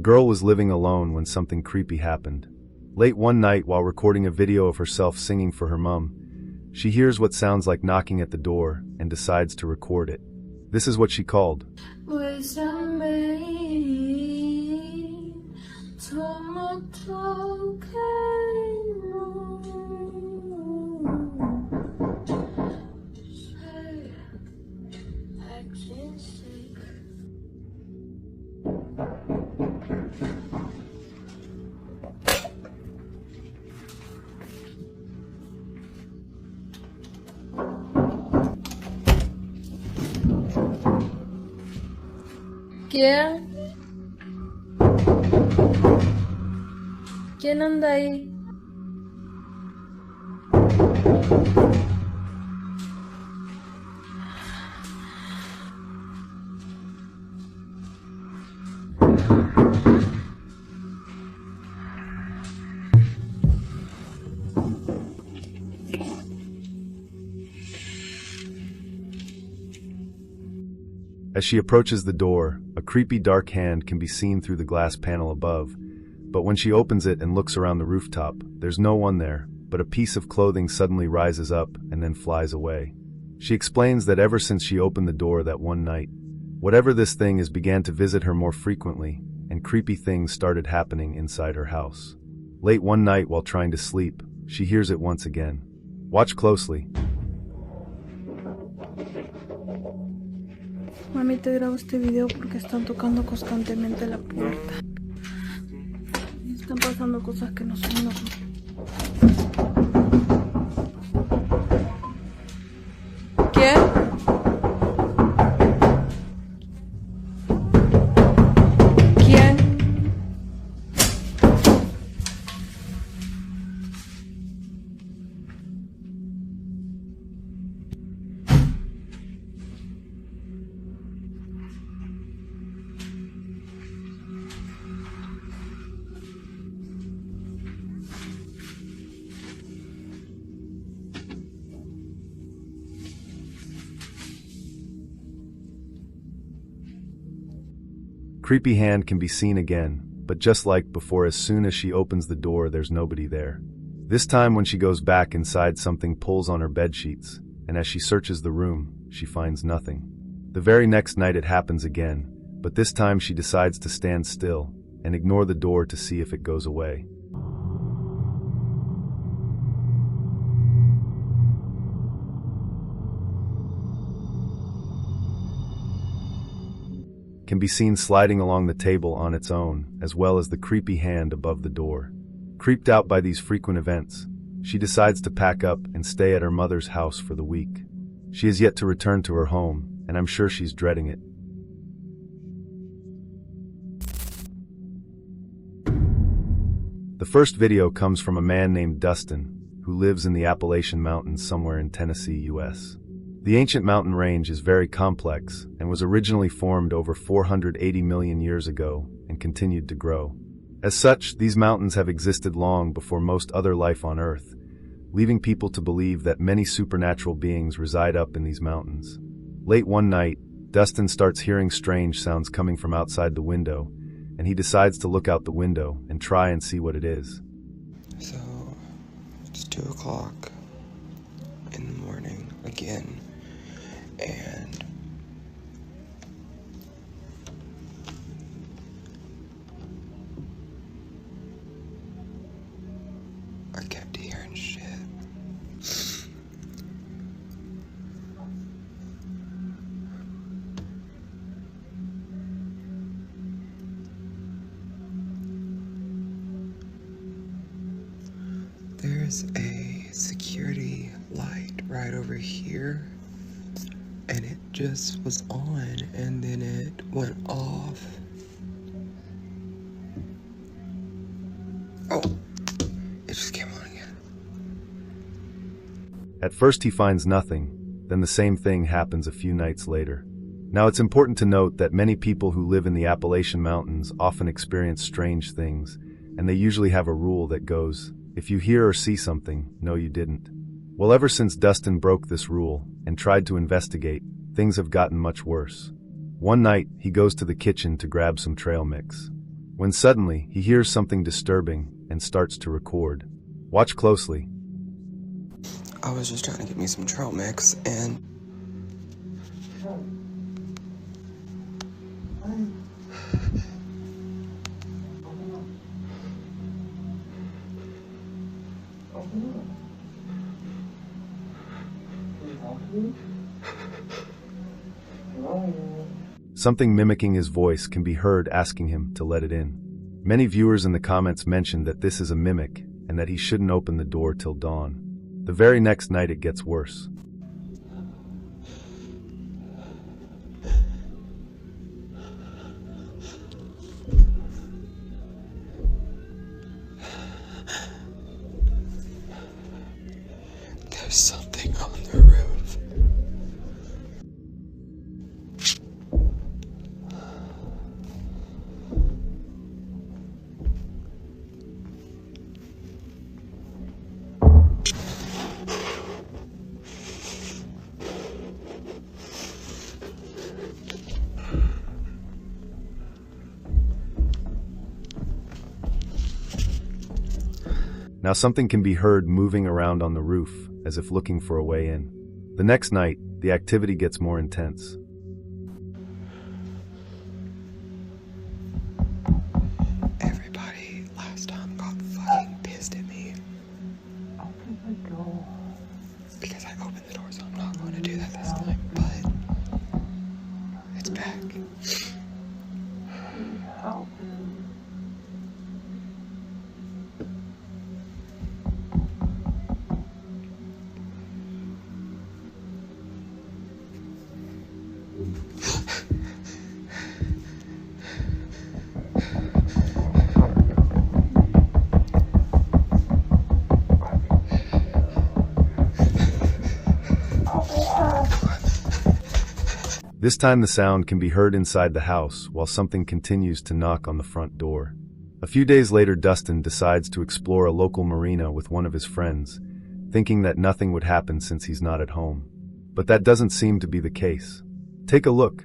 girl was living alone when something creepy happened. Late one night, while recording a video of herself singing for her mum, she hears what sounds like knocking at the door and decides to record it. This is what she called. ¿Quién? ¿Quién anda ahí? As she approaches the door, a creepy dark hand can be seen through the glass panel above, but when she opens it and looks around the rooftop, there's no one there, but a piece of clothing suddenly rises up and then flies away. She explains that ever since she opened the door that one night, whatever this thing is began to visit her more frequently, and creepy things started happening inside her house. Late one night while trying to sleep, she hears it once again. Watch closely. Mami, te grabo este video porque están tocando constantemente la puerta. Y están pasando cosas que no son normales. ¿Qué? ¿Quién? Creepy hand can be seen again, but just like before, as soon as she opens the door, there's nobody there. This time when she goes back inside, something pulls on her bedsheets, and as she searches the room, she finds nothing. The very next night it happens again, but this time she decides to stand still and ignore the door to see if it goes away. Can be seen sliding along the table on its own, as well as the creepy hand above the door. Creeped out by these frequent events, she decides to pack up and stay at her mother's house for the week. She is yet to return to her home, and I'm sure she's dreading it. The first video comes from a man named Dustin, who lives in the Appalachian Mountains somewhere in Tennessee, US. The ancient mountain range is very complex and was originally formed over 480 million years ago and continued to grow. As such, these mountains have existed long before most other life on Earth, leaving people to believe that many supernatural beings reside up in these mountains. Late one night, Dustin starts hearing strange sounds coming from outside the window, and he decides to look out the window and try and see what it is. So, it's 2 o'clock in the morning again. And I kept hearing shit. There's a security light right over here. And it just was on, and then it went off. Oh, it just came on again. At first he finds nothing, then the same thing happens a few nights later. Now it's important to note that many people who live in the Appalachian Mountains often experience strange things, and they usually have a rule that goes, if you hear or see something, no you didn't. Well, ever since Dustin broke this rule and tried to investigate, things have gotten much worse. One night, he goes to the kitchen to grab some trail mix. when suddenly he hears something disturbing and starts to record. Watch closely. I was just trying to get me some trail mix and Something mimicking his voice can be heard asking him to let it in. Many viewers in the comments mentioned that this is a mimic and that he shouldn't open the door till dawn. The very next night it gets worse. there's something on the roof. Now something can be heard moving around on the roof, as if looking for a way in. The next night, the activity gets more intense. Everybody last time got fucking pissed at me. Open the door. Because I opened the door, so I'm not going to do that this time, but it's back. Help him. This time the sound can be heard inside the house while something continues to knock on the front door. A few days later, Dustin decides to explore a local marina with one of his friends, thinking that nothing would happen since he's not at home. But that doesn't seem to be the case. Take a look.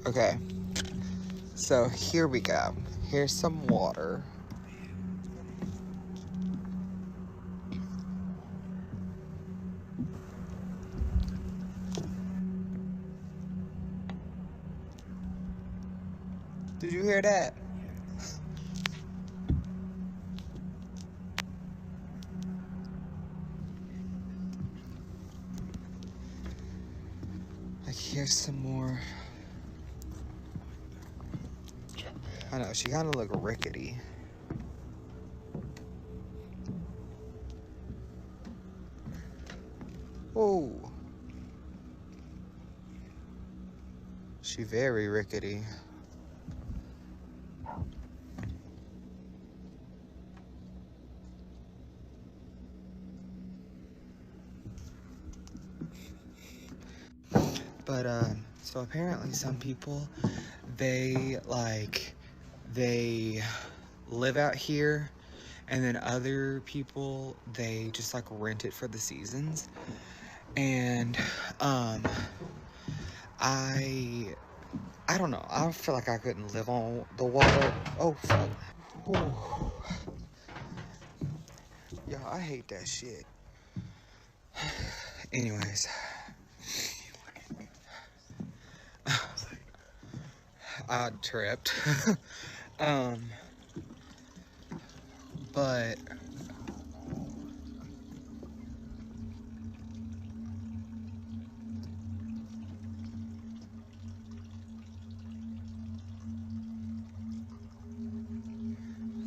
Okay, so here we go. Here's some water. Did you hear that? Like, here's some more. I know, she kind of look rickety. Oh. She very rickety. But, so apparently some people, they live out here, and then other people, they just, like, rent it for the seasons. And, I don't know, I feel like I couldn't live on the water. Oh, fuck. Ooh. Yeah, I hate that shit. Anyways. I tripped. But I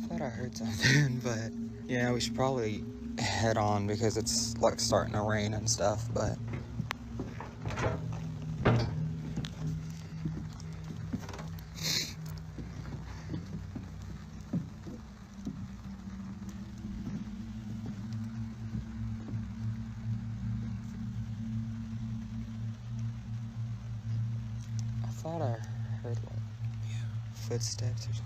thought I heard something, but yeah, we should probably head on because it's like starting to rain and stuff, but I thought I heard like footsteps or something.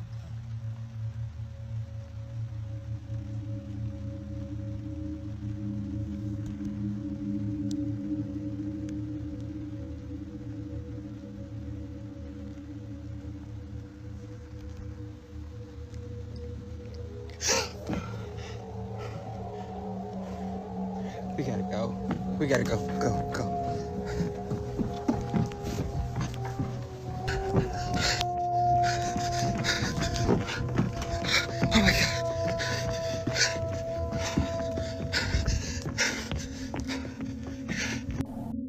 We gotta go. We gotta go. Go, go. Oh my God.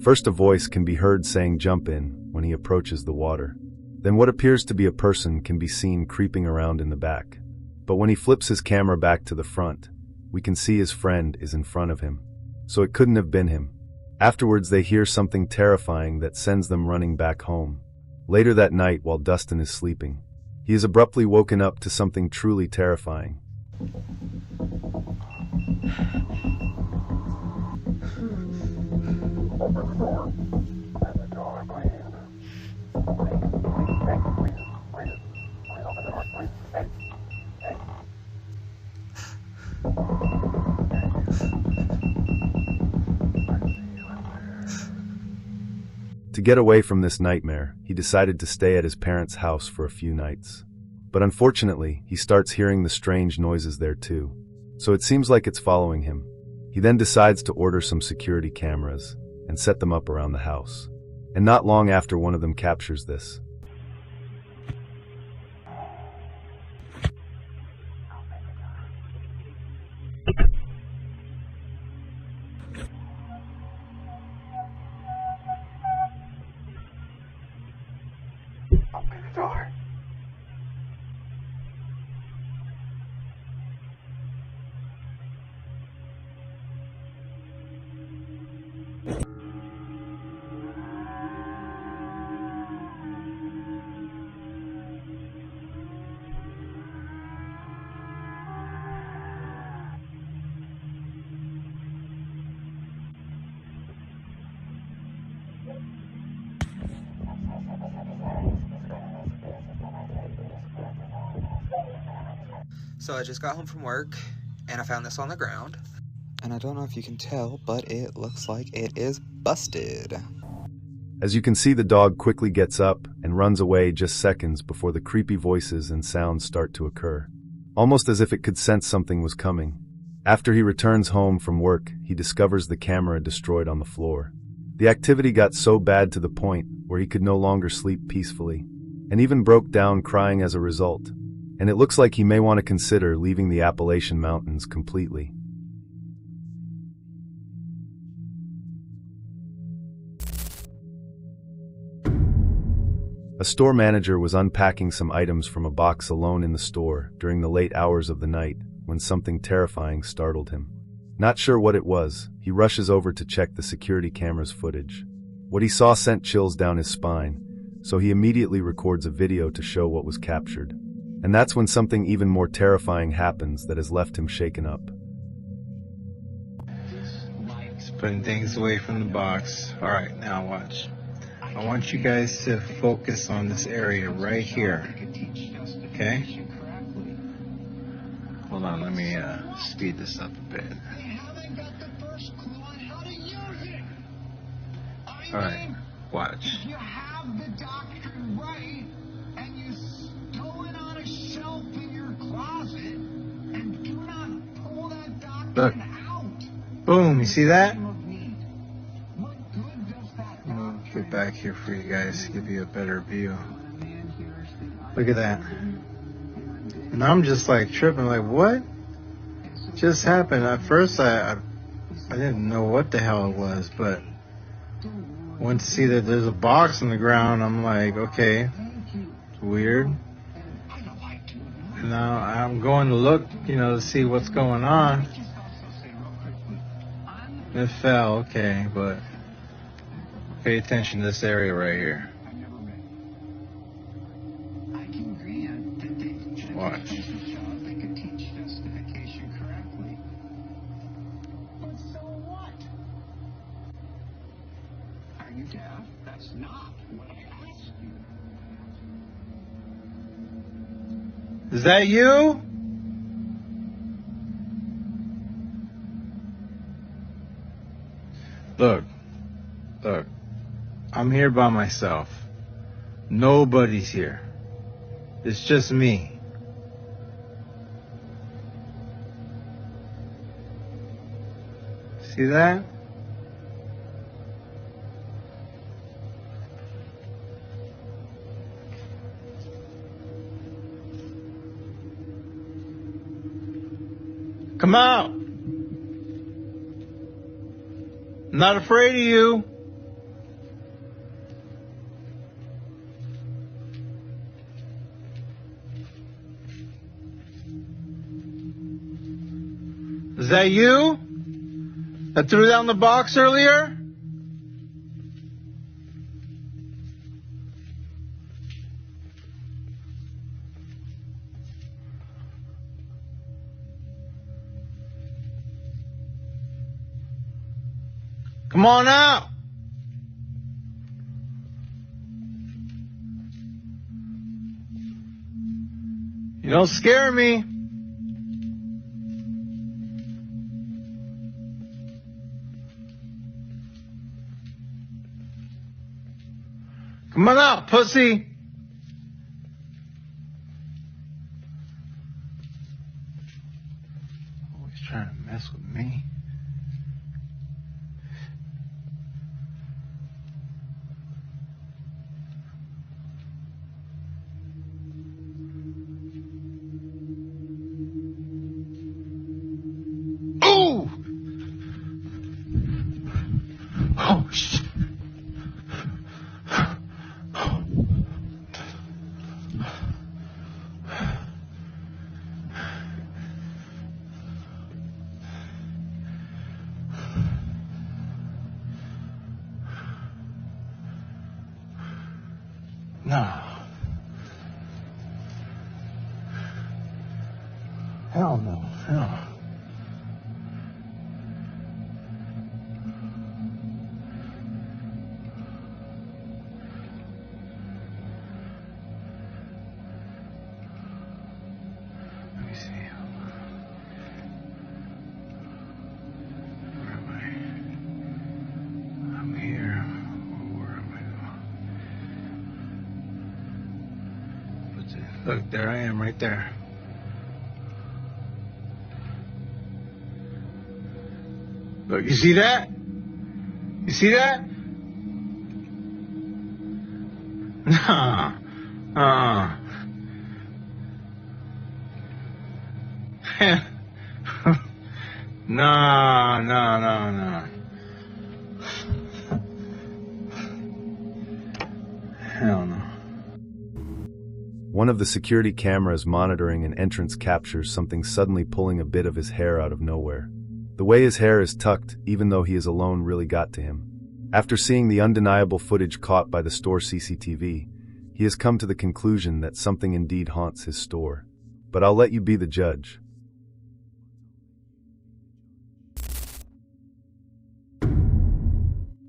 First, a voice can be heard saying jump in when he approaches the water. Then what appears to be a person can be seen creeping around in the back. But when he flips his camera back to the front, we can see his friend is in front of him. So it couldn't have been him. Afterwards, they hear something terrifying that sends them running back home. Later that night, while Dustin is sleeping, he is abruptly woken up to something truly terrifying. To get away from this nightmare, he decided to stay at his parents' house for a few nights. But unfortunately, he starts hearing the strange noises there too. So it seems like it's following him. He then decides to order some security cameras and set them up around the house. And not long after, one of them captures this. Open the door. So I just got home from work and I found this on the ground. And I don't know if you can tell, but it looks like it is busted. As you can see, the dog quickly gets up and runs away just seconds before the creepy voices and sounds start to occur, almost as if it could sense something was coming. After he returns home from work, he discovers the camera destroyed on the floor. The activity got so bad to the point where he could no longer sleep peacefully, and even broke down crying as a result. And it looks like he may want to consider leaving the Appalachian Mountains completely. A store manager was unpacking some items from a box alone in the store during the late hours of the night when something terrifying startled him. Not sure what it was, he rushes over to check the security camera's footage. What he saw sent chills down his spine, so he immediately records a video to show what was captured. And that's when something even more terrifying happens that has left him shaken up. Just putting things away from the box. Alright, now watch. I want you guys to focus on this area right here. Okay? Hold on, let me speed this up a bit. Alright, watch. You have the doctrine right, and you stow it on a shelf in your closet, and do not pull that doctrine out. Boom, you see that? What good does that I'll get back here for you guys, give you a better view. Look at that. And I'm just like tripping, like what just happened? At first I didn't know what the hell it was, but once I see that there's a box on the ground, I'm like, okay, it's weird. And now I'm going to look, to see what's going on. It fell, okay, but pay attention to this area right here. Watch. They could teach justification correctly. But so what? Are you deaf? That's not what I asked you. Is that you? Look, I'm here by myself. Nobody's here. It's just me. See that? Come out. I'm not afraid of you. Is that you that threw down the box earlier? Come on out. You don't scare me. Come on out, pussy. Always trying to mess with me. Ooh! Oh, shit. No. Hell no. No. Let me see. Where am I? I'm here. Where am I going? Look, there I am right there. Look, you see that? You see that? Nah. Nah. Hell no. One of the security cameras monitoring an entrance captures something suddenly pulling a bit of his hair out of nowhere. The way his hair is tucked, even though he is alone, really got to him. After seeing the undeniable footage caught by the store CCTV, he has come to the conclusion that something indeed haunts his store. But I'll let you be the judge.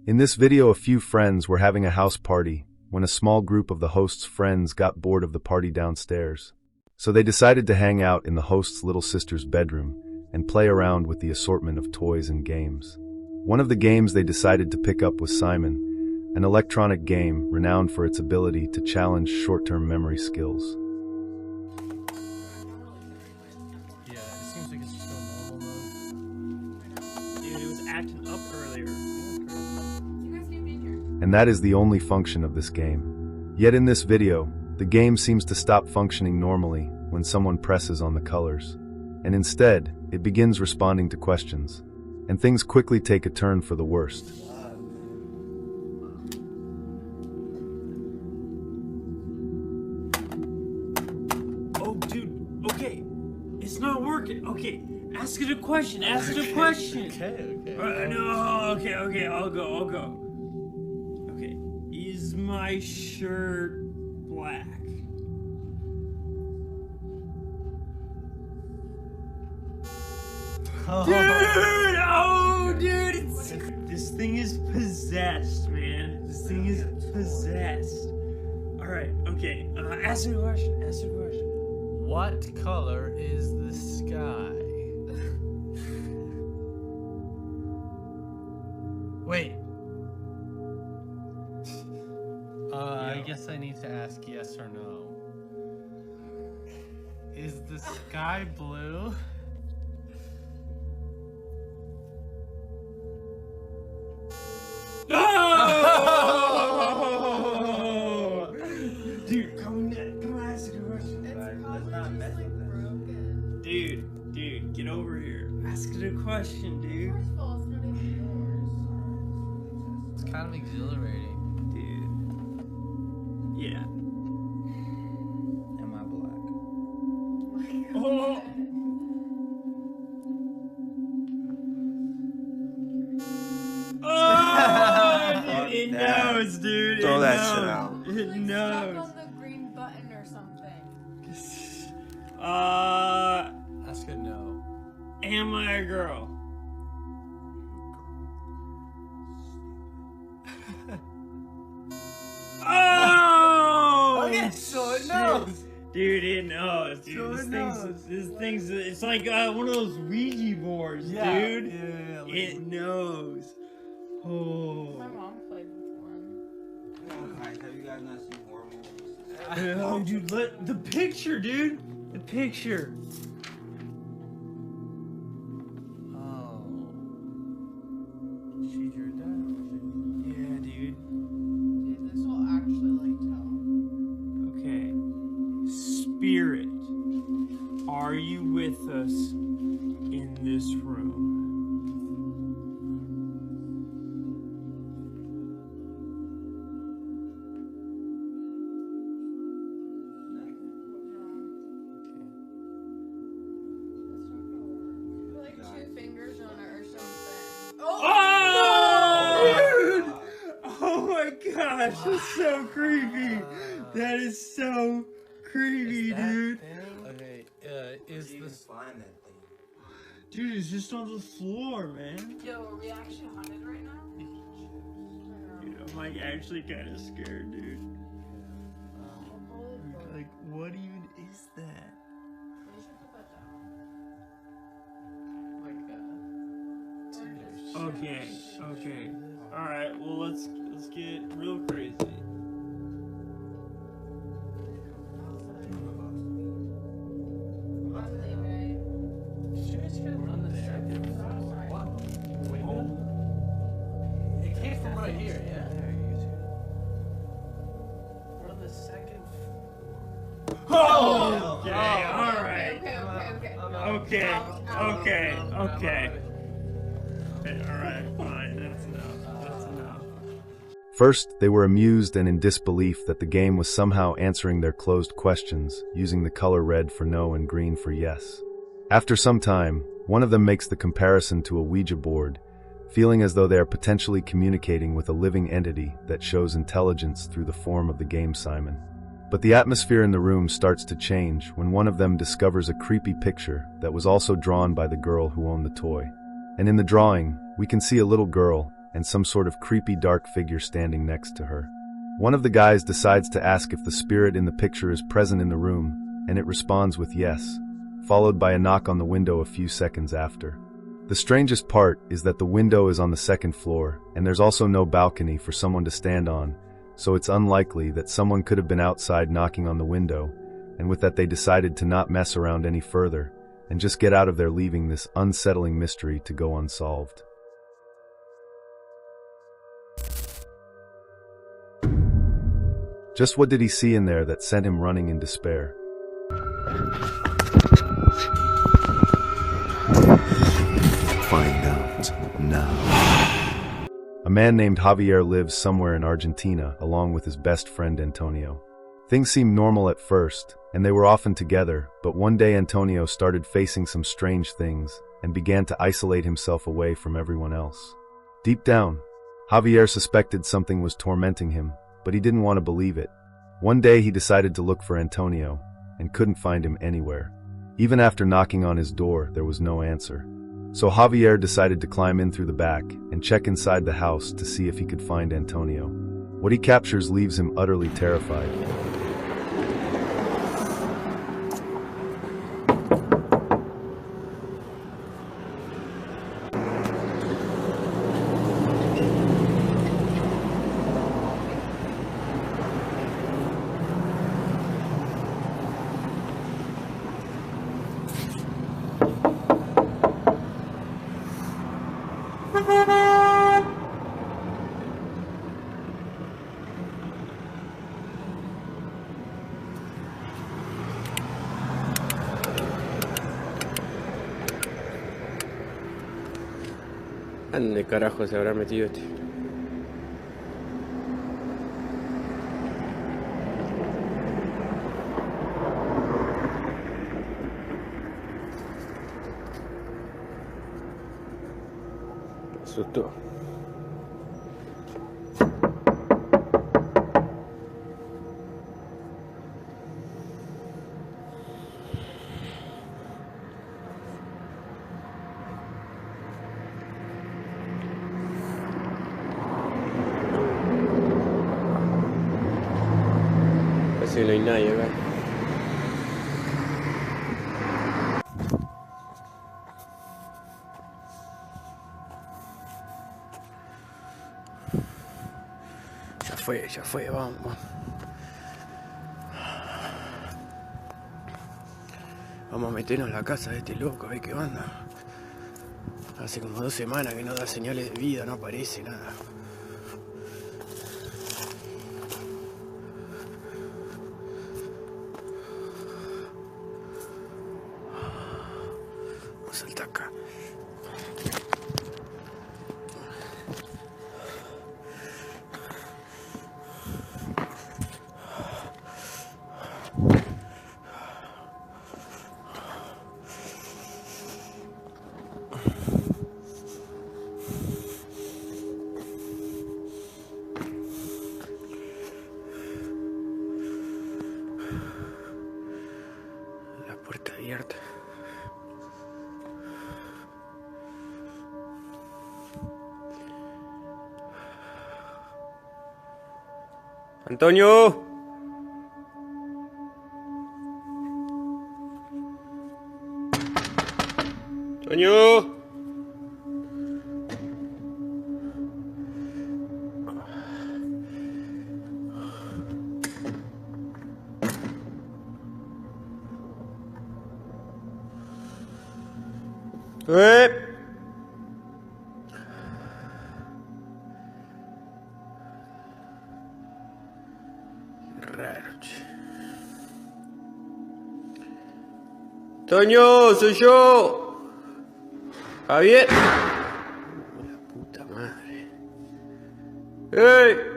In this video, a few friends were having a house party when a small group of the host's friends got bored of the party downstairs. So they decided to hang out in the host's little sister's bedroom and play around with the assortment of toys and games. One of the games they decided to pick up was Simon, an electronic game renowned for its ability to challenge short-term memory skills. Yeah, it seems like it's just going normal mode. Dude, it was acting up earlier. And that is the only function of this game. Yet in this video, the game seems to stop functioning normally when someone presses on the colors. And instead, it begins responding to questions. And things quickly take a turn for the worst. Oh, dude, okay. It's not working. Okay, ask it a question. Ask it a question. Okay. No, okay, I'll go. Okay, is my shirt black? Dude, this thing is possessed, man. This thing is possessed. Alright, okay, ask me a question. What color is the sky? Wait. I guess I need to ask yes or no. Is the sky blue? asking a question, dude. First of all, it's not even yours. It's kind of exhilarating. Dude. Yeah. Am I black? Oh! Oh! It knows, dude. Throw it that knows. shit out. It Like knows. stuck on the green button or something. That's good. No. Am I a girl? Oh! Okay, so it knows. Dude, it knows, dude. So this it thing's, knows. this thing's, it's like one of those Ouija boards, dude. Yeah. It knows. Oh. My mom played with one. Have you guys not seen horror movies? Oh, dude, let the picture, dude. The picture. Oh. She drew it down. Yeah, dude. Dude, this will actually like tell. Okay. Spirit, are you with us in this room? Put like 2 fingers on it or something. Oh! Dude! Oh my gosh, that's so creepy. That is so creepy, dude. Okay. Is this? Find that thing. Dude, it's just on the floor, man. Yo, are we actually haunted right now? Dude, I'm like actually kind of scared, dude. Like, what even is that? We should put that down. Okay, okay. All right, well let's get real crazy. I'm leaving. She was gonna run the second. What? Window? It came from right here. Yeah. We're on the second floor. Oh, okay, all right. Okay. Okay. All right, fine. That's enough. That's enough. First, they were amused and in disbelief that the game was somehow answering their closed questions, using the color red for no and green for yes. After some time, one of them makes the comparison to a Ouija board, feeling as though they are potentially communicating with a living entity that shows intelligence through the form of the game Simon. But the atmosphere in the room starts to change when one of them discovers a creepy picture that was also drawn by the girl who owned the toy. And in the drawing, we can see a little girl and some sort of creepy dark figure standing next to her. One of the guys decides to ask if the spirit in the picture is present in the room, and it responds with yes, followed by a knock on the window a few seconds after. The strangest part is that the window is on the second floor, and there's also no balcony for someone to stand on, so it's unlikely that someone could have been outside knocking on the window, and with that they decided to not mess around any further, and just get out of there, leaving this unsettling mystery to go unsolved. Just what did he see in there that sent him running in despair? Find out now. A man named Javier lives somewhere in Argentina, along with his best friend Antonio. Things seemed normal at first, and they were often together, but one day Antonio started facing some strange things and began to isolate himself away from everyone else. Deep down, Javier suspected something was tormenting him, but he didn't want to believe it. One day he decided to look for Antonio, and couldn't find him anywhere. Even after knocking on his door, there was no answer. So Javier decided to climb in through the back and check inside the house to see if he could find Antonio. What he captures leaves him utterly terrified. ¿Dónde carajo se habrá metido este? Me asustó. Casi no hay nadie acá. Ya fue, vamos. Vamos a meternos en la casa de este loco, a ver qué onda. Hace como 2 semanas que no da señales de vida, no aparece nada. Vamos a saltar acá. La puerta abierta. ¡Antonio! ¡Antonio! Raro, che. ¡Toño, soy yo! ¡Javier! La puta madre. ¡Ey!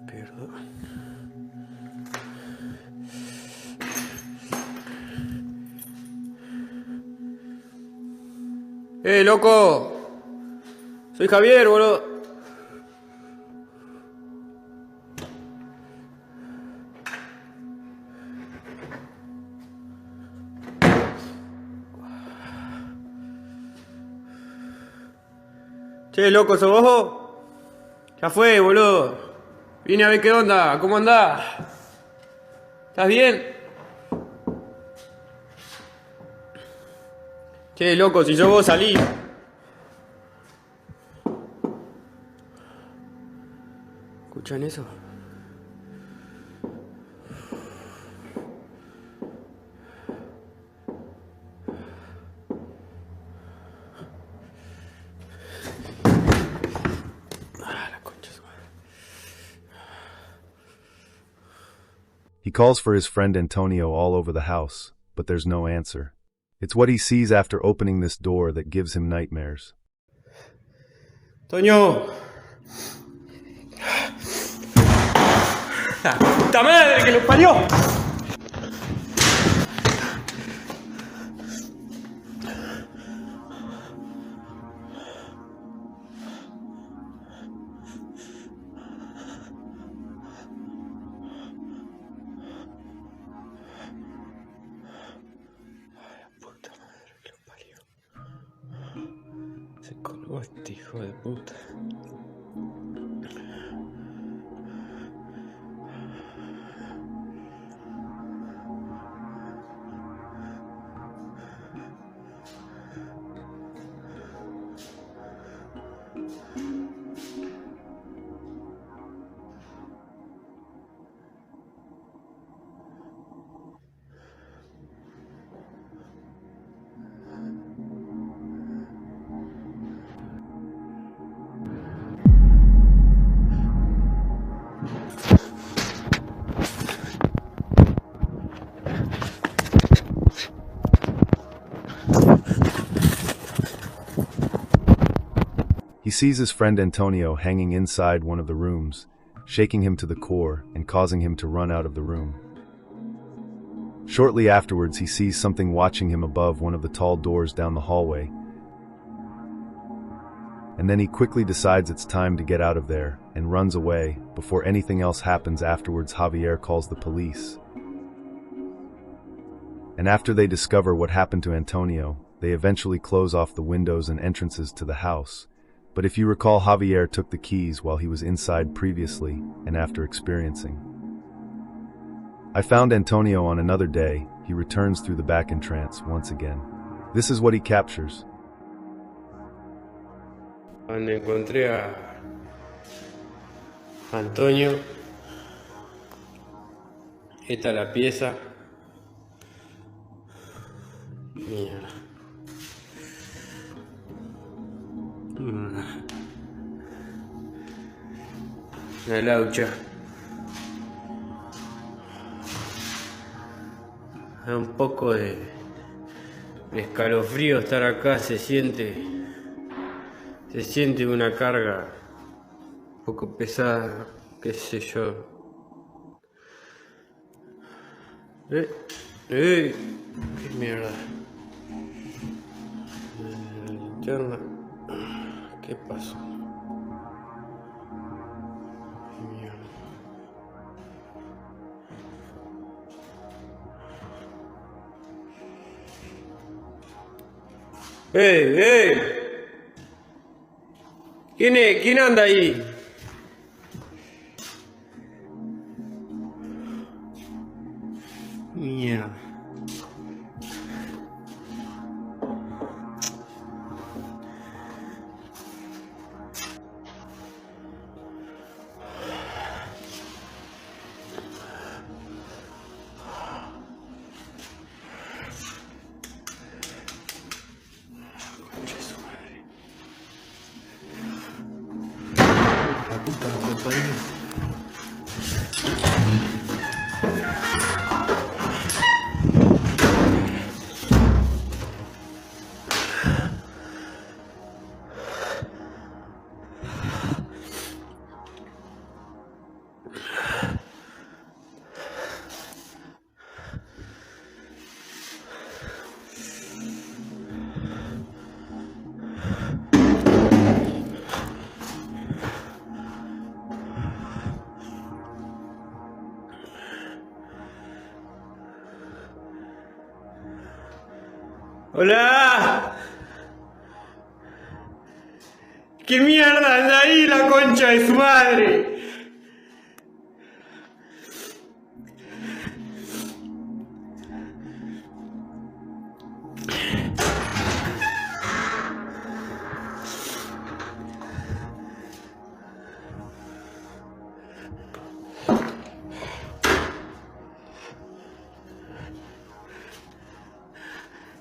Perdón. Loco! Soy Javier, boludo. Che, loco, ¿sos vos? Ya fue, boludo. Vine a ver qué onda, ¿cómo andás? ¿Estás bien? Che, loco, si sos vos, salí. ¿Escuchan eso? La concha de su madre. He calls for his friend Antonio all over the house, but there's no answer. It's what he sees after opening this door that gives him nightmares. ¡Toño! ¡La puta madre que lo parió! Se colgó este hijo de puta. sees his friend Antonio hanging inside one of the rooms, shaking him to the core and causing him to run out of the room. Shortly afterwards, he sees something watching him above one of the tall doors down the hallway, and then he quickly decides it's time to get out of there and runs away. Before anything else happens afterwards, Javier calls the police. And after they discover what happened to Antonio, they eventually close off the windows and entrances to the house. But if you recall, Javier took the keys while he was inside previously and after experiencing. I found Antonio on another day. He returns through the back entrance once again. This is what he captures. Donde encontré a Antonio. Esta es la pieza. Mierda. Una laucha. Da un poco de escalofrío estar acá, se siente una carga un poco pesada, qué sé yo. ¡Qué mierda! La linterna. ¿Qué pasó? Mierda. ¡Ey! ¿Quién anda ahí? Mierda. ¡Hola! ¿Qué mierda anda ahí, la concha de su madre?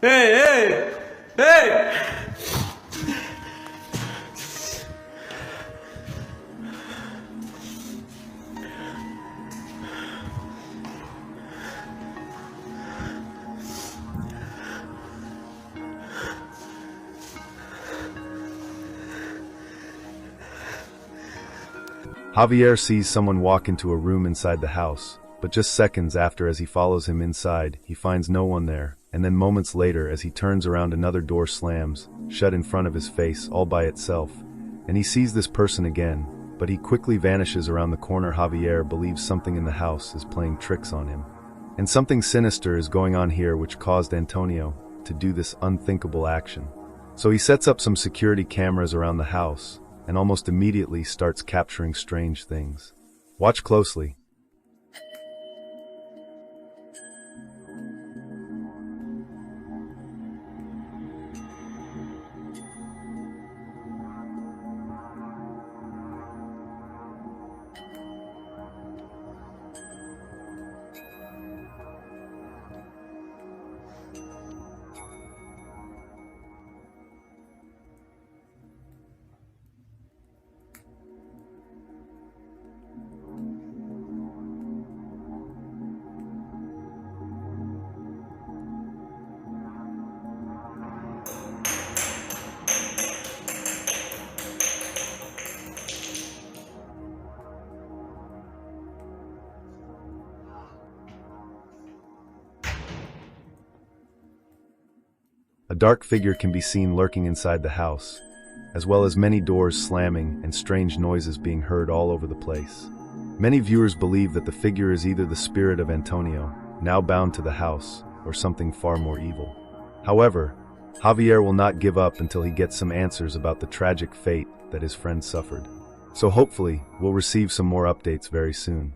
¡Ey! Javier sees someone walk into a room inside the house, but just seconds after, as he follows him inside, he finds no one there, and then moments later, as he turns around, another door slams shut in front of his face all by itself, and he sees this person again, but he quickly vanishes around the corner. Javier believes something in the house is playing tricks on him, and something sinister is going on here, which caused Antonio to do this unthinkable action. So he sets up some security cameras around the house, and almost immediately starts capturing strange things. Watch closely. dark figure can be seen lurking inside the house, as well as many doors slamming and strange noises being heard all over the place. Many viewers believe that the figure is either the spirit of Antonio, now bound to the house, or something far more evil. However, Javier will not give up until he gets some answers about the tragic fate that his friend suffered. So hopefully, we'll receive some more updates very soon.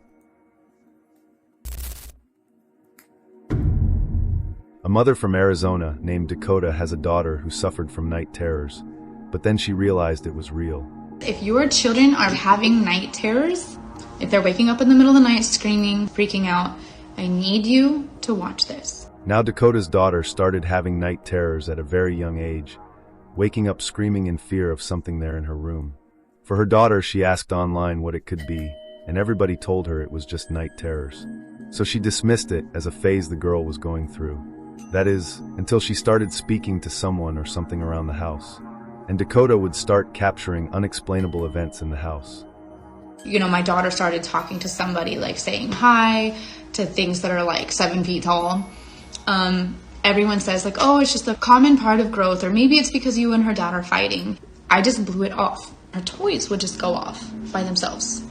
A mother from Arizona named Dakota has a daughter who suffered from night terrors, but then she realized it was real. If your children are having night terrors, if they're waking up in the middle of the night screaming, freaking out, I need you to watch this. Now Dakota's daughter started having night terrors at a very young age, waking up screaming in fear of something there in her room. For her daughter, she asked online what it could be, and everybody told her it was just night terrors. So she dismissed it as a phase the girl was going through. That is, until she started speaking to someone or something around the house. And Dakota would start capturing unexplainable events in the house. You know, my daughter started talking to somebody, like saying hi, to things that are like 7 feet tall. Everyone says like, oh, it's just a common part of growth, or maybe it's because you and her dad are fighting. I just blew it off. Her toys would just go off by themselves.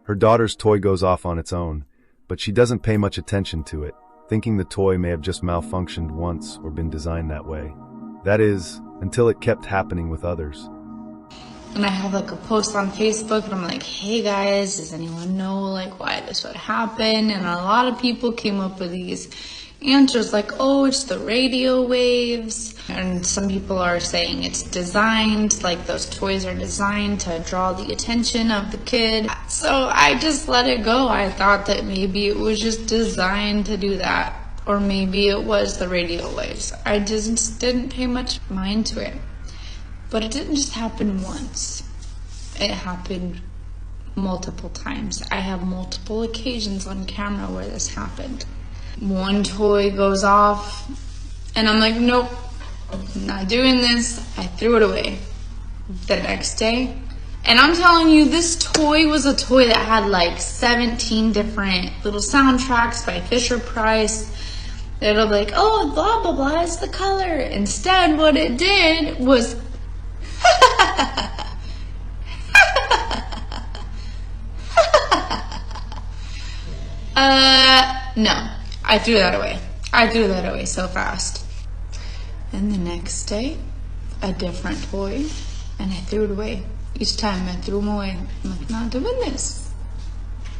Her daughter's toy goes off on its own, but she doesn't pay much attention to it, thinking the toy may have just malfunctioned once or been designed that way. That is, until it kept happening with others. And I have like a post on Facebook and I'm like, hey guys, does anyone know like why this would happen? And a lot of people came up with these answers like, oh, it's the radio waves. And some people are saying it's designed, like those toys are designed to draw the attention of the kid. So I just let it go. I thought that maybe it was just designed to do that. Or maybe it was the radio waves. I just didn't pay much mind to it. But it didn't just happen once. It happened multiple times. I have multiple occasions on camera where this happened. One toy goes off and I'm like, nope, I'm not doing this. I threw it away. The next day, and I'm telling you, this toy was a toy that had like 17 different little soundtracks by Fisher-Price. It'll be like, oh, blah, blah, blah is the color. Instead, what it did was no, I threw that away. I threw that away so fast. And the next day, a different toy, and I threw it away. Each time I threw them away. I'm like, not doing this.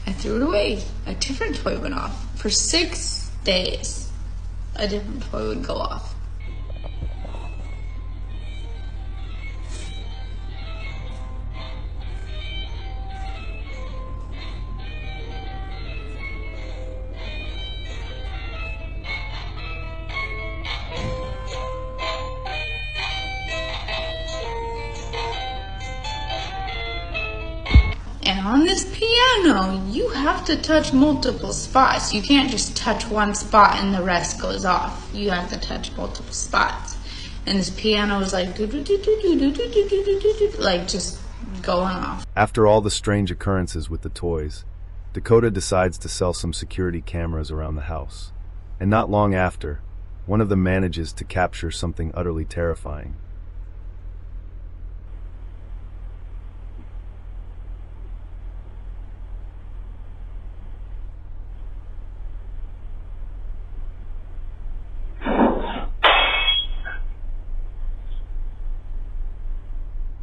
I threw it away. A different toy went off. For 6 days, a different toy would go off. And on this piano, you have to touch multiple spots. You can't just touch one spot and the rest goes off. You have to touch multiple spots. And this piano is like, like just going off. After all the strange occurrences with the toys, Dakota decides to sell some security cameras around the house. And not long after, one of them manages to capture something utterly terrifying.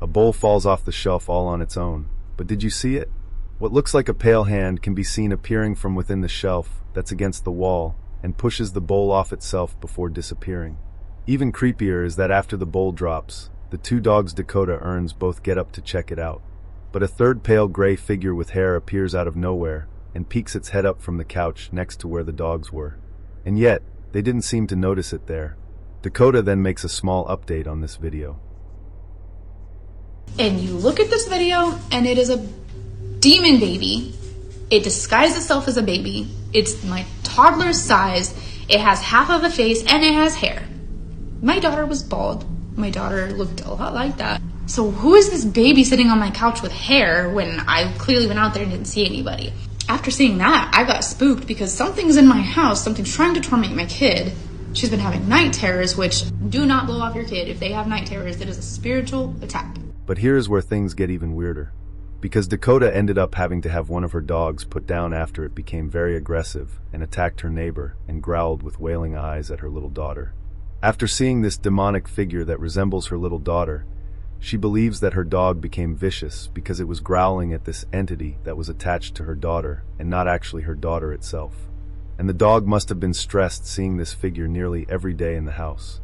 A bowl falls off the shelf all on its own. But did you see it? What looks like a pale hand can be seen appearing from within the shelf that's against the wall and pushes the bowl off itself before disappearing. Even creepier is that after the bowl drops, the two dogs Dakota earns both get up to check it out. But a third pale gray figure with hair appears out of nowhere and peeks its head up from the couch next to where the dogs were. And yet, they didn't seem to notice it there. Dakota then makes a small update on this video. And you look at this video and it is a demon baby. It disguised itself as a baby. It's my toddler size It has half of a face and it has hair. My daughter was bald. My daughter looked a lot like that. So who is this baby sitting on my couch with hair when I clearly went out there and didn't see anybody? After seeing that, I got spooked because something's in my house, something's trying to torment my kid. She's been having night terrors, which do not blow off your kid. If they have night terrors, it is a spiritual attack. But here's where things get even weirder. Because Dakota ended up having to have one of her dogs put down after it became very aggressive and attacked her neighbor and growled with wailing eyes at her little daughter. After seeing this demonic figure that resembles her little daughter, she believes that her dog became vicious because it was growling at this entity that was attached to her daughter and not actually her daughter itself. And the dog must have been stressed seeing this figure nearly every day in the house.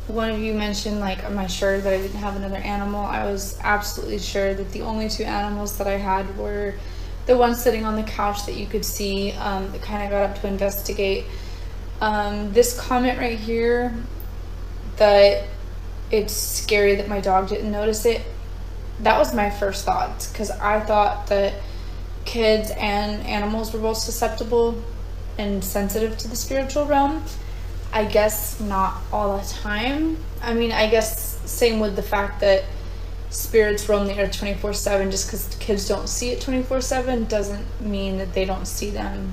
One of you mentioned, like, am I sure that I didn't have another animal? I was absolutely sure that the only two animals that I had were the one sitting on the couch that you could see that kind of got up to investigate. This comment right here, that it's scary that my dog didn't notice it, that was my first thought, because I thought that kids and animals were both susceptible and sensitive to the spiritual realm. I guess not all the time. I mean, I guess same with the fact that spirits roam the earth 24/7. Just because kids don't see it 24/7 doesn't mean that they don't see them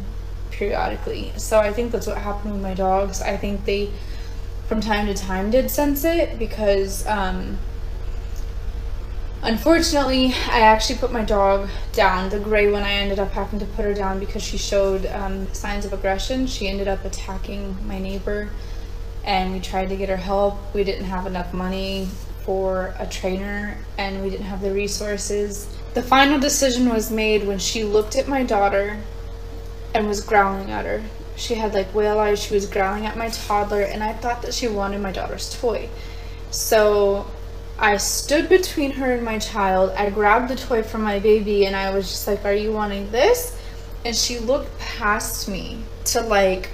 periodically. So I think that's what happened with my dogs. I think they from time to time did sense it, because unfortunately I actually put my dog down. The gray one, I ended up having to put her down because she showed signs of aggression. She ended up attacking my neighbor, and we tried to get her help. We didn't have enough money for a trainer, and we didn't have the resources. The final decision was made when she looked at my daughter and was growling at her. She had like whale eyes. She was growling at my toddler, and I thought that she wanted my daughter's toy. So I stood between her and my child. I grabbed the toy from my baby, and I was just like, are you wanting this? And she looked past me to like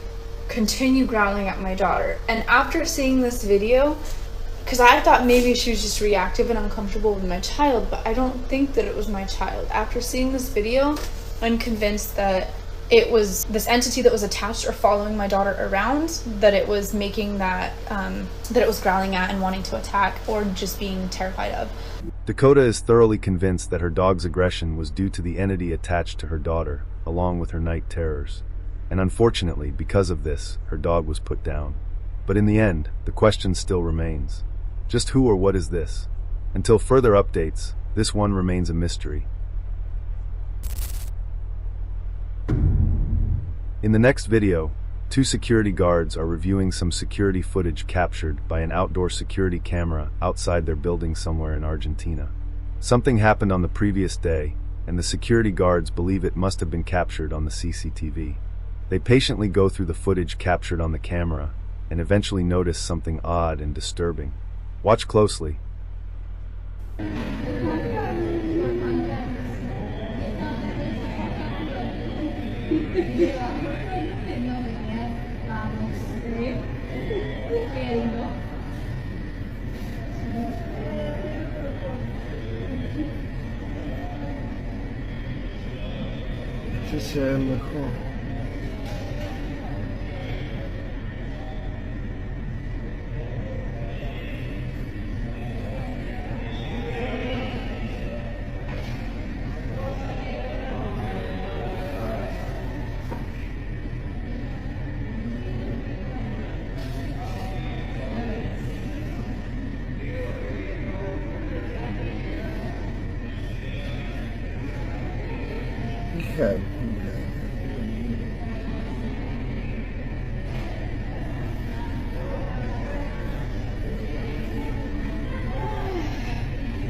continue growling at my daughter. And after seeing this video, because I thought maybe she was just reactive and uncomfortable with my child, but I don't think that it was my child. After seeing this video, I'm convinced that it was this entity that was attached or following my daughter around, that it was making that, that it was growling at and wanting to attack, or just being terrified of. Dakota is thoroughly convinced that her dog's aggression was due to the entity attached to her daughter, along with her night terrors. And unfortunately, because of this, her dog was put down. But in the end, the question still remains. Just who or what is this? Until further updates, this one remains a mystery. In the next video, 2 security guards are reviewing some security footage captured by an outdoor security camera outside their building somewhere in Argentina. Something happened on the previous day, and the security guards believe it must have been captured on the CCTV. They patiently go through the footage captured on the camera and eventually notice something odd and disturbing. Watch closely. Este se ve mejor.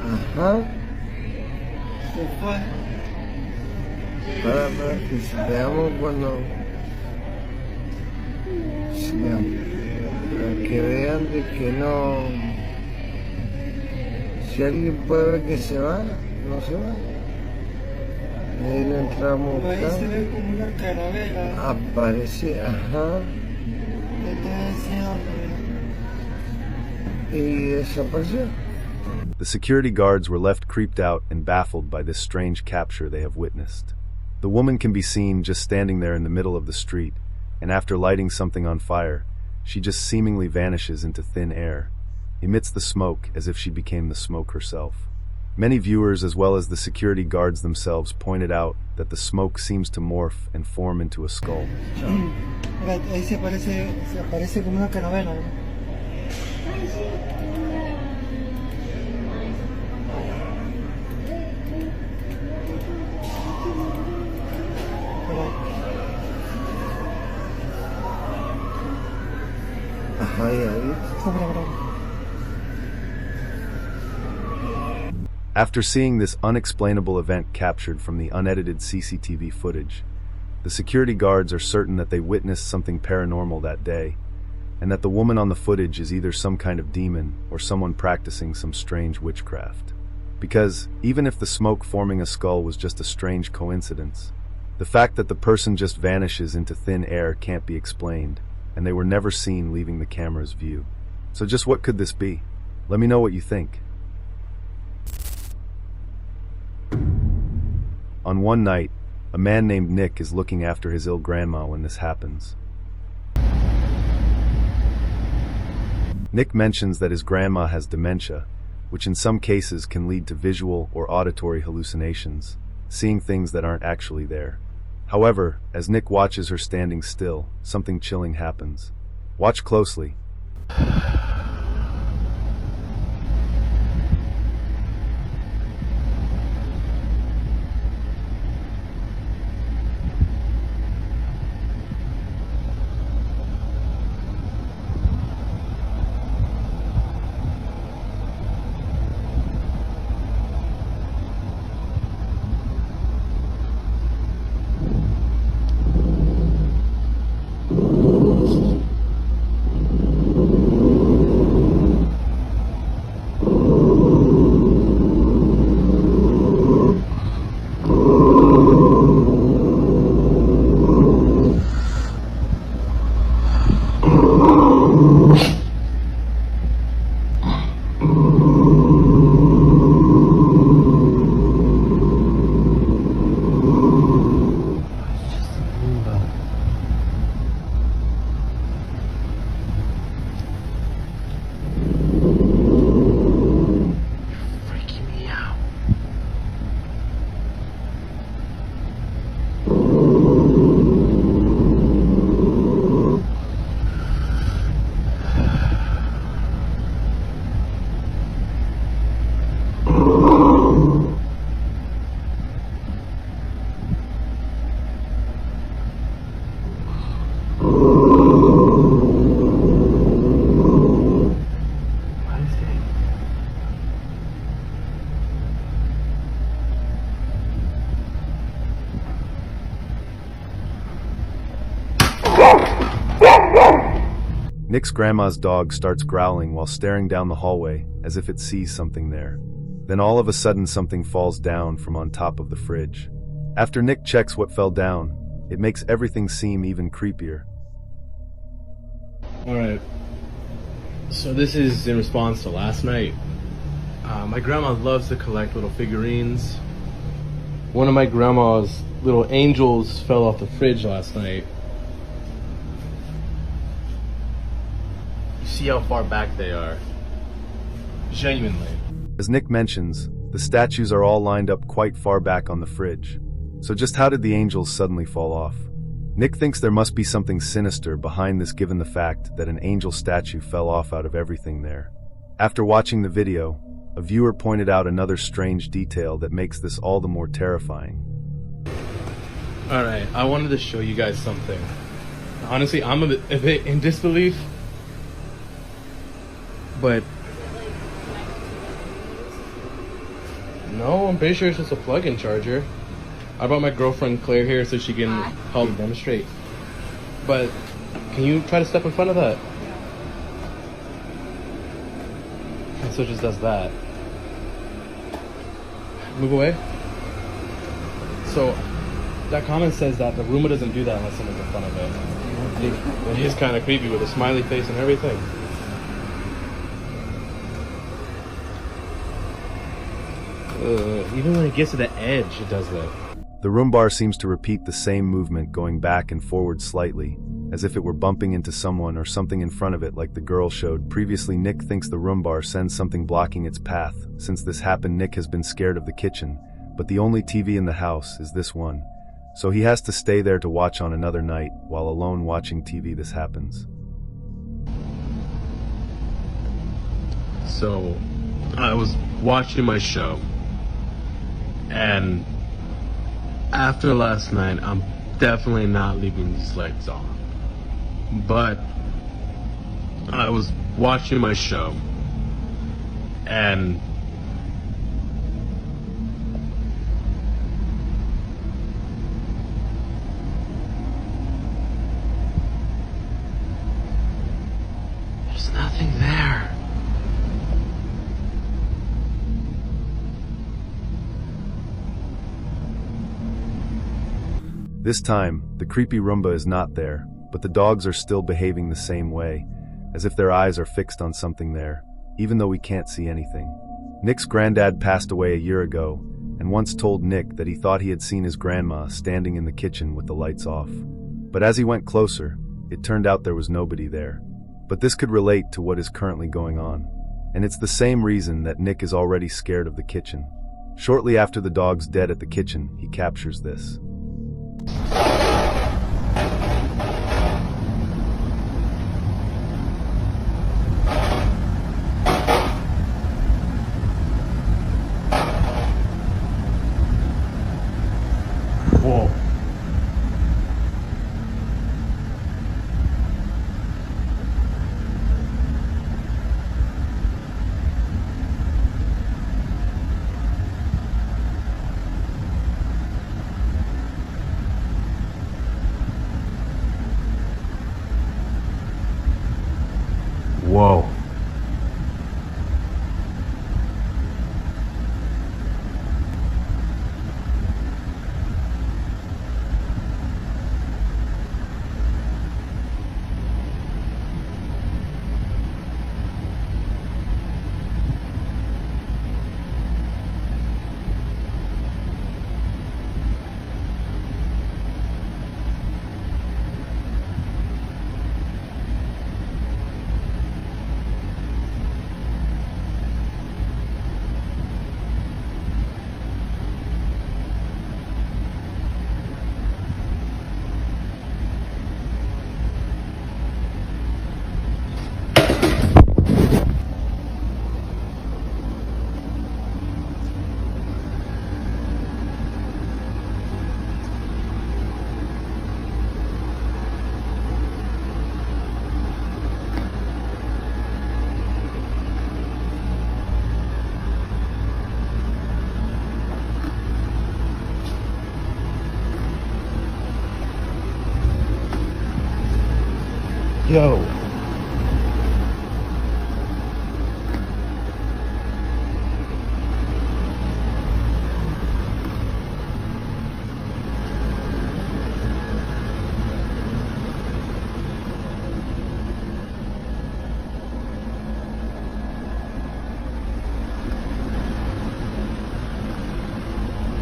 Ajá. Se fue. Para que veamos cuando... Para que vean de que no... Si alguien puede ver que se va, no se va. Ahí le entramos. Ahí se ve como una calavera. Aparece, ajá. Y desapareció. The security guards were left creeped out and baffled by this strange capture they have witnessed. The woman can be seen just standing there in the middle of the street, and after lighting something on fire, she just seemingly vanishes into thin air, emits the smoke as if she became the smoke herself. Many viewers, as well as the security guards themselves, pointed out that the smoke seems to morph and form into a skull. Ahí se aparece como una calavera, ¿no? After seeing this unexplainable event captured from the unedited CCTV footage, the security guards are certain that they witnessed something paranormal that day, and that the woman on the footage is either some kind of demon or someone practicing some strange witchcraft. Because, even if the smoke forming a skull was just a strange coincidence, the fact that the person just vanishes into thin air can't be explained, and they were never seen leaving the camera's view. So just what could this be? Let me know what you think. On one night, a man named Nick is looking after his ill grandma when this happens. Nick mentions that his grandma has dementia, which in some cases can lead to visual or auditory hallucinations, seeing things that aren't actually there. However, as Nick watches her standing still, something chilling happens. Watch closely. Nick's grandma's dog starts growling while staring down the hallway as if it sees something there. Then all of a sudden something falls down from on top of the fridge. After Nick checks what fell down, it makes everything seem even creepier. Alright, so this is in response to last night. My grandma loves to collect little figurines. One of my grandma's little angels fell off the fridge last night. You see how far back they are. Genuinely. As Nick mentions, the statues are all lined up quite far back on the fridge. So just how did the angels suddenly fall off? Nick thinks there must be something sinister behind this given the fact that an angel statue fell off out of everything there. After watching the video, a viewer pointed out another strange detail that makes this all the more terrifying. Alright, I wanted to show you guys something. Honestly, I'm a bit in disbelief, but no, I'm pretty sure it's just a plug-in charger. I brought my girlfriend Claire here so she can help demonstrate. But can you try to step in front of that? And so it just does that. Move away. So that comment says that the Roomba doesn't do that unless someone's in front of it. It is kind of creepy with a smiley face and everything. Even when it gets to the edge, it does that. The room bar seems to repeat the same movement, going back and forward slightly, as if it were bumping into someone or something in front of it like the girl showed. Previously, Nick thinks the Roomba sends something blocking its path. Since this happened, Nick has been scared of the kitchen, but the only TV in the house is this one. So he has to stay there to watch on another night. While alone watching TV, this happens. So, I was watching my show, and after last night, I'm definitely not leaving these lights on. But I was watching my show, and there's nothing there. This time, the creepy Roomba is not there, but the dogs are still behaving the same way, as if their eyes are fixed on something there, even though we can't see anything. Nick's granddad passed away a year ago, and once told Nick that he thought he had seen his grandma standing in the kitchen with the lights off. But as he went closer, it turned out there was nobody there. But this could relate to what is currently going on, and it's the same reason that Nick is already scared of the kitchen. Shortly after the dog's dead at the kitchen, he captures this. Whoa. Whoa. Yo.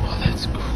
Oh, that's cool.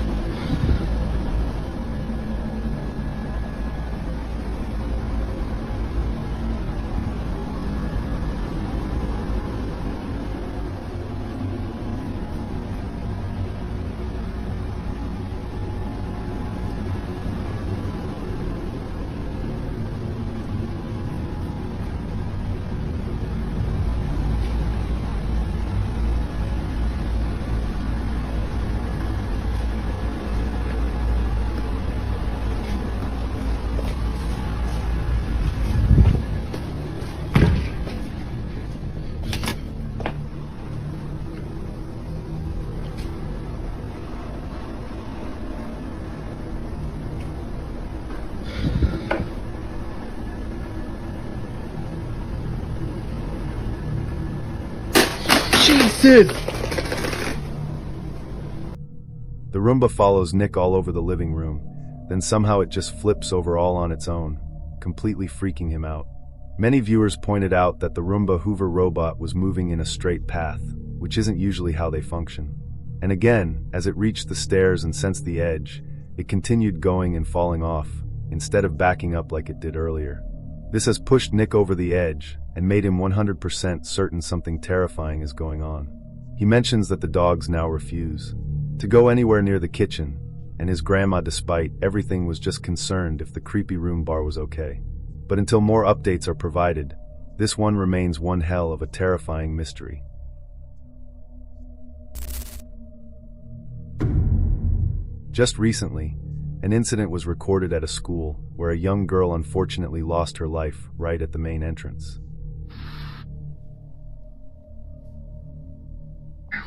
Jesus! The Roomba follows Nick all over the living room, then somehow it just flips over all on its own, completely freaking him out. Many viewers pointed out that the Roomba Hoover robot was moving in a straight path, which isn't usually how they function. And again, as it reached the stairs and sensed the edge, it continued going and falling off, instead of backing up like it did earlier. This has pushed Nick over the edge and made him 100% certain something terrifying is going on. He mentions that the dogs now refuse to go anywhere near the kitchen, and his grandma, despite everything, was just concerned if the creepy room bar was okay. But until more updates are provided, this one remains one hell of a terrifying mystery. Just recently, an incident was recorded at a school where a young girl unfortunately lost her life right at the main entrance.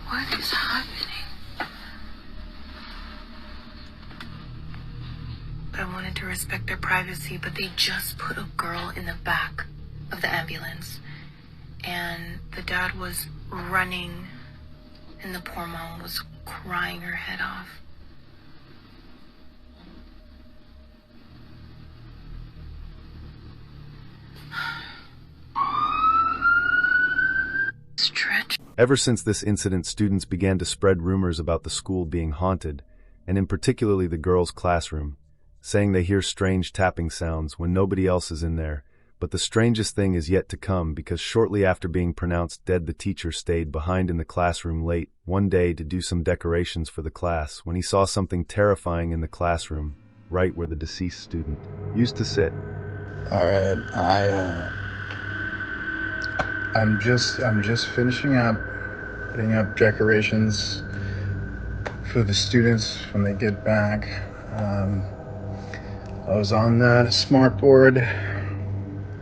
What is happening? I wanted to respect their privacy, but they just put a girl in the back of the ambulance. And the dad was running, and the poor mom was crying her head off. Ever since this incident, students began to spread rumors about the school being haunted, and in particularly the girls' classroom, saying they hear strange tapping sounds when nobody else is in there. But the strangest thing is yet to come, because shortly after being pronounced dead, the teacher stayed behind in the classroom late one day to do some decorations for the class when he saw something terrifying in the classroom, right where the deceased student used to sit. Alright, I'm just finishing up putting up decorations for the students when they get back. I was on the smart board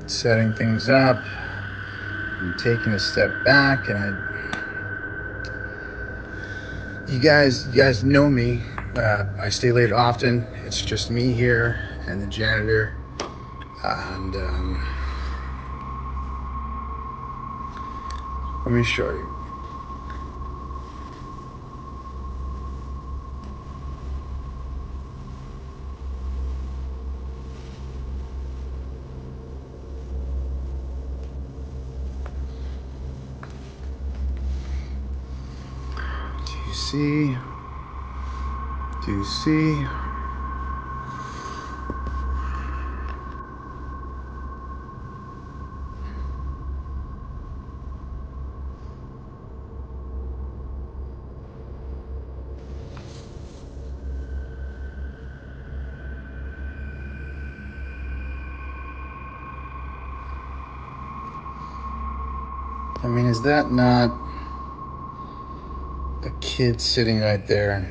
setting things up. I'm taking a step back, and you guys know me. I stay late often. It's just me here and the janitor, and let me show you. Do you see? I mean, is that not a kid sitting right there?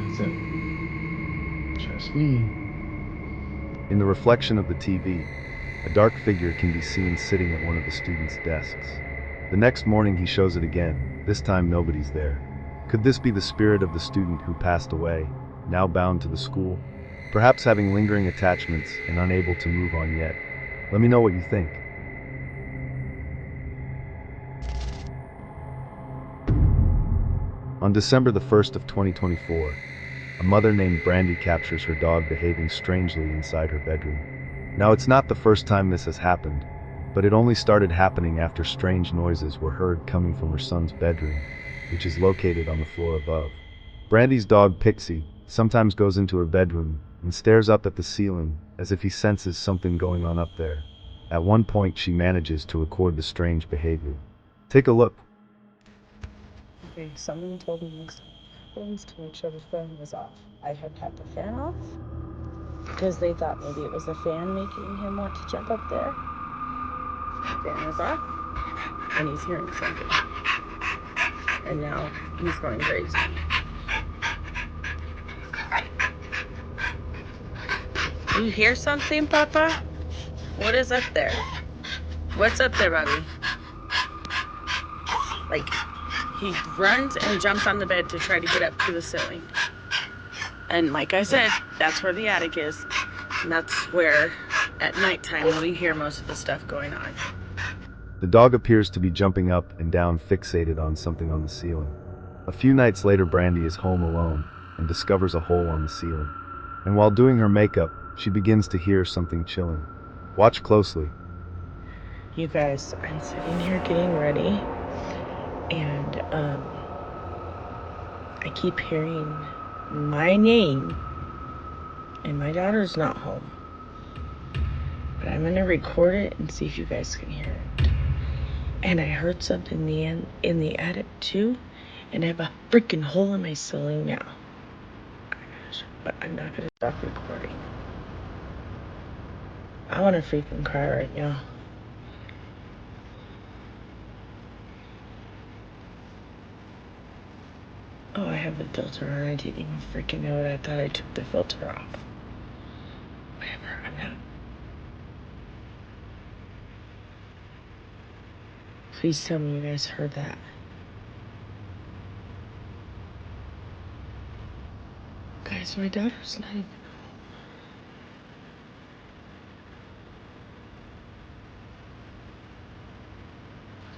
That's it. Just me. In the reflection of the TV, a dark figure can be seen sitting at one of the students' desks. The next morning he shows it again. This time nobody's there. Could this be the spirit of the student who passed away, now bound to the school? Perhaps having lingering attachments and unable to move on yet. Let me know what you think. On December the 1st of 2024, a mother named Brandy captures her dog behaving strangely inside her bedroom. Now, it's not the first time this has happened, but it only started happening after strange noises were heard coming from her son's bedroom, which is located on the floor above. Brandy's dog Pixie sometimes goes into her bedroom and stares up at the ceiling as if he senses something going on up there. At one point, she manages to record the strange behavior. Take a look. Okay, someone told me things to make sure the fan was off. I had had the fan off because they thought maybe it was the fan making him want to jump up there. The fan was off, and he's hearing something. And now he's going crazy. You hear something, Papa? What is up there? What's up there, Bobby? Like, he runs and jumps on the bed to try to get up to the ceiling. And like I said, that's where the attic is. And that's where, at nighttime, we hear most of the stuff going on. The dog appears to be jumping up and down, fixated on something on the ceiling. A few nights later, Brandy is home alone and discovers a hole on the ceiling. And while doing her makeup, she begins to hear something chilling. Watch closely. You guys, I'm sitting here getting ready, and I keep hearing my name, and my daughter's not home. But I'm gonna record it and see if you guys can hear it. And I heard something in the attic too, and I have a freaking hole in my ceiling now. Oh my gosh, but I'm not gonna stop recording. I wanna freaking cry right now. Oh, I have the filter on. I didn't even freaking know it. I thought I took the filter off. Whatever, I'm not. Please tell me you guys heard that. Guys, my daughter's not even home.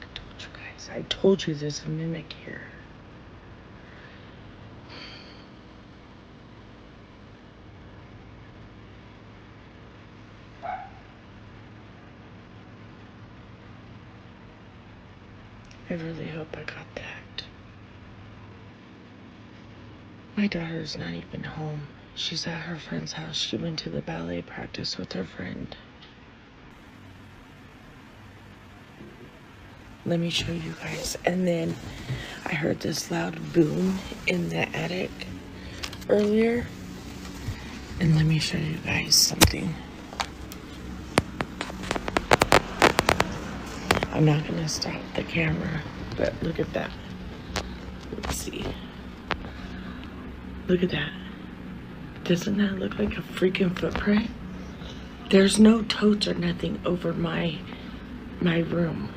I told you guys. I told you there's a mimic here. I really hope I got that. My daughter's not even home. She's at her friend's house. She went to the ballet practice with her friend. Let me show you guys. And then I heard this loud boom in the attic earlier. And let me show you guys something. I'm not gonna stop the camera, but look at that. Let's see. Look at that. Doesn't that look like a freaking footprint? There's no totes or nothing over my room.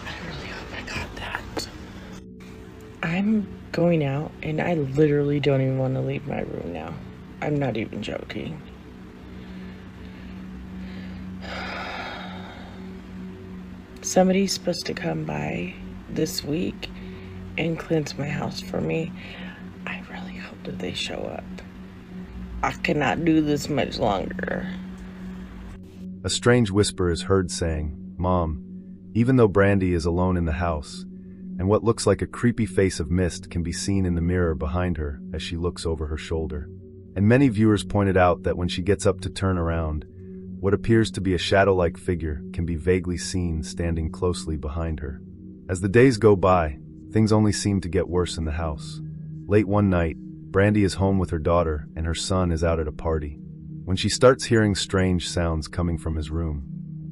I really hope I got that. I'm going out and I literally don't even want to leave my room now. I'm not even joking. Somebody's supposed to come by this week and cleanse my house for me. I really hope that they show up. I cannot do this much longer. A strange whisper is heard saying, "Mom," even though Brandy is alone in the house, and what looks like a creepy face of mist can be seen in the mirror behind her as she looks over her shoulder. And many viewers pointed out that when she gets up to turn around, what appears to be a shadow-like figure can be vaguely seen standing closely behind her. As the days go by, things only seem to get worse in the house. Late one night, Brandy is home with her daughter and her son is out at a party, when she starts hearing strange sounds coming from his room,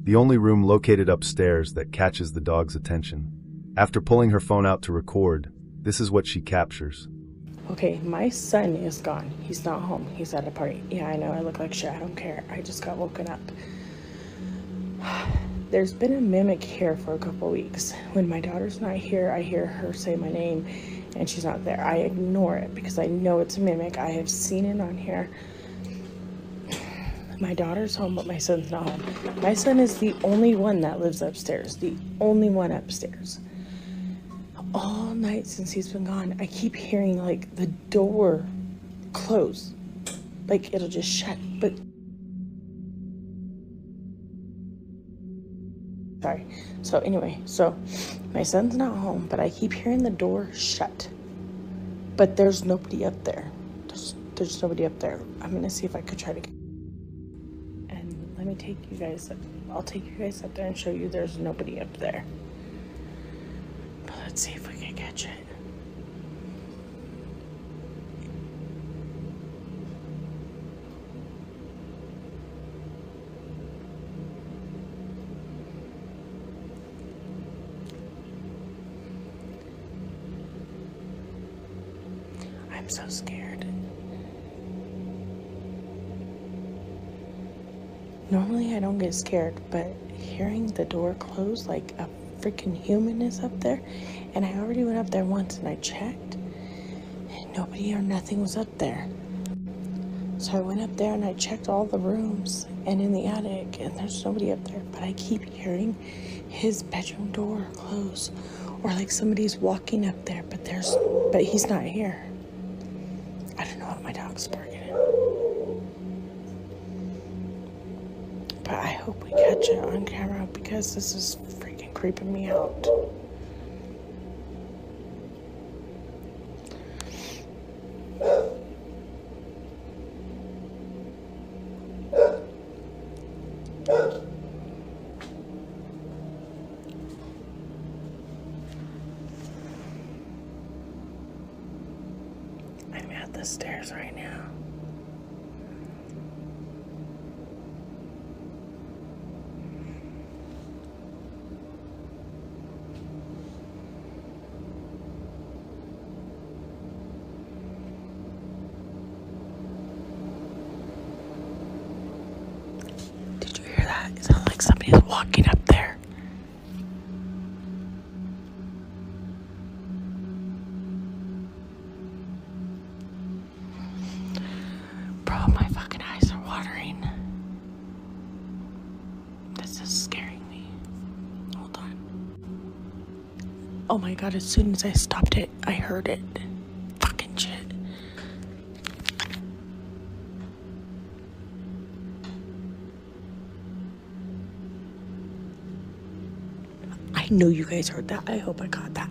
the only room located upstairs that catches the dog's attention. After pulling her phone out to record, this is what she captures. Okay, my son is gone. He's not home. He's at a party. Yeah, I know I look like shit. I don't care. I just got woken up. There's been a mimic here for a couple weeks. When my daughter's not here, I hear her say my name and she's not there. I ignore it because I know it's a mimic. I have seen it on here. My daughter's home, but my son's not home. My son is the only one that lives upstairs. The only one upstairs. All night since he's been gone, I keep hearing like the door close. Like it'll just shut, but sorry. So anyway, so my son's not home, but I keep hearing the door shut. But there's nobody up there. There's nobody up there. I'm gonna see if I could try to get, and let me take you guys up. I'll take you guys up there and show you there's nobody up there. But let's see if we can catch it. I'm so scared. Normally I don't get scared, but hearing the door close like a freaking human is up there, and I already went up there once and I checked, and nobody or nothing was up there. So I went up there and I checked all the rooms and in the attic, and there's nobody up there, but I keep hearing his bedroom door close, or like somebody's walking up there, but he's not here. I don't know what my dog's barking at. But I hope we catch it on camera because this is freaking creeping me out. I'm at the stairs right now. Did you hear that? It sounds like somebody's walking up there. Bro, my fucking eyes are watering. This is scaring me. Hold on. Oh my god, as soon as I stopped it, I heard it. Fucking shit. I know you guys heard that. I hope I caught that.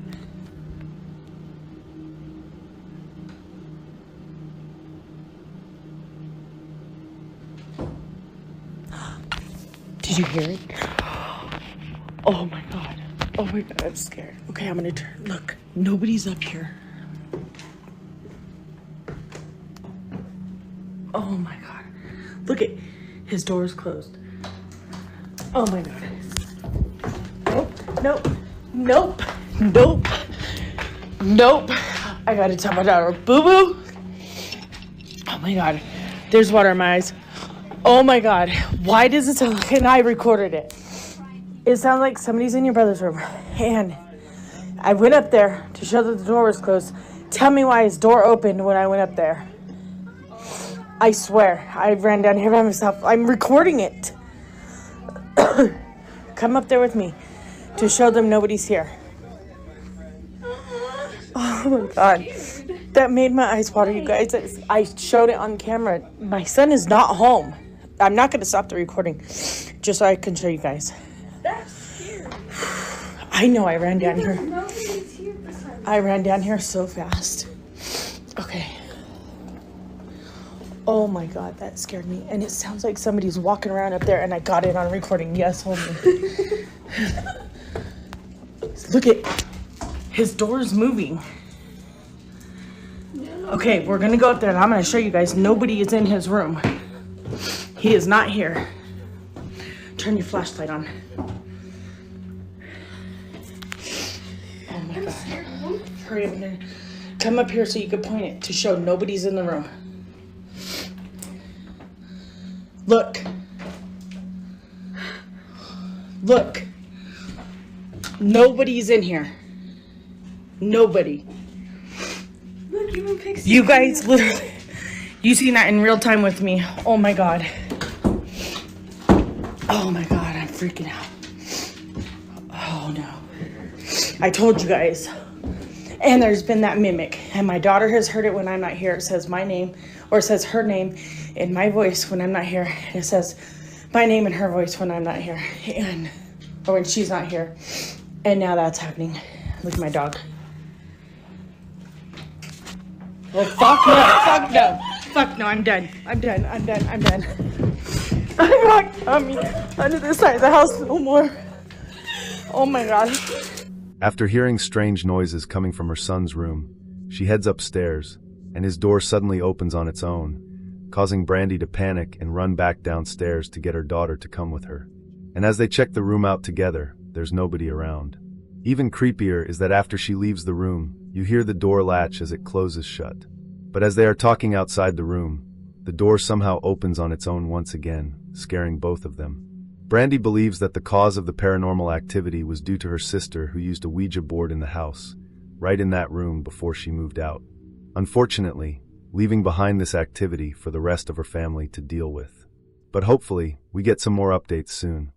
Did you hear it? Oh my god. Oh my god, I'm scared. Okay, I'm gonna turn. Look, nobody's up here. Oh my god. Look at his door is closed. Oh my god. Nope. Nope. Nope. Nope. I gotta tell my daughter, boo-boo. Oh my god. There's water in my eyes. Oh my god. Why does it sound like, and I recorded it. It sounds like somebody's in your brother's room. And I went up there to show that the door was closed. Tell me why his door opened when I went up there. I swear. I ran down here by myself. I'm recording it. Come up there with me to show them nobody's here. Oh my god. That made my eyes water, you guys. I showed it on camera. My son is not home. I'm not going to stop the recording just so I can show you guys. That's scary. I know, I ran down here. I ran down here so fast. Okay. Oh my god, that scared me. And it sounds like somebody's walking around up there, and I got it on recording. Yes, hold me. Look at his door is moving. Okay, we're gonna go up there and I'm gonna show you guys nobody is in his room. He is not here. Turn your flashlight on. Oh my god. Hurry up and come up here so you can point it to show nobody's in the room. Look. Look. Nobody's in here. Nobody. Look, even Pixie. You guys literally, you seen that in real time with me. Oh my god. Oh my god, I'm freaking out. Oh no. I told you guys. And there's been that mimic. And my daughter has heard it when I'm not here. It says my name, or it says her name in my voice when I'm not here. And it says my name in her voice when I'm not here. And, or when she's not here. And now that's happening. Look at my dog. Oh, fuck no, fuck no. Fuck no, I'm done. I'm done. I'm not coming under this side of the house no more. Oh my god. After hearing strange noises coming from her son's room, she heads upstairs, and his door suddenly opens on its own, causing Brandy to panic and run back downstairs to get her daughter to come with her. And as they check the room out together, there's nobody around. Even creepier is that after she leaves the room, you hear the door latch as it closes shut. But as they are talking outside the room, the door somehow opens on its own once again, scaring both of them. Brandy believes that the cause of the paranormal activity was due to her sister, who used a Ouija board in the house, right in that room before she moved out. Unfortunately, leaving behind this activity for the rest of her family to deal with. But hopefully, we get some more updates soon.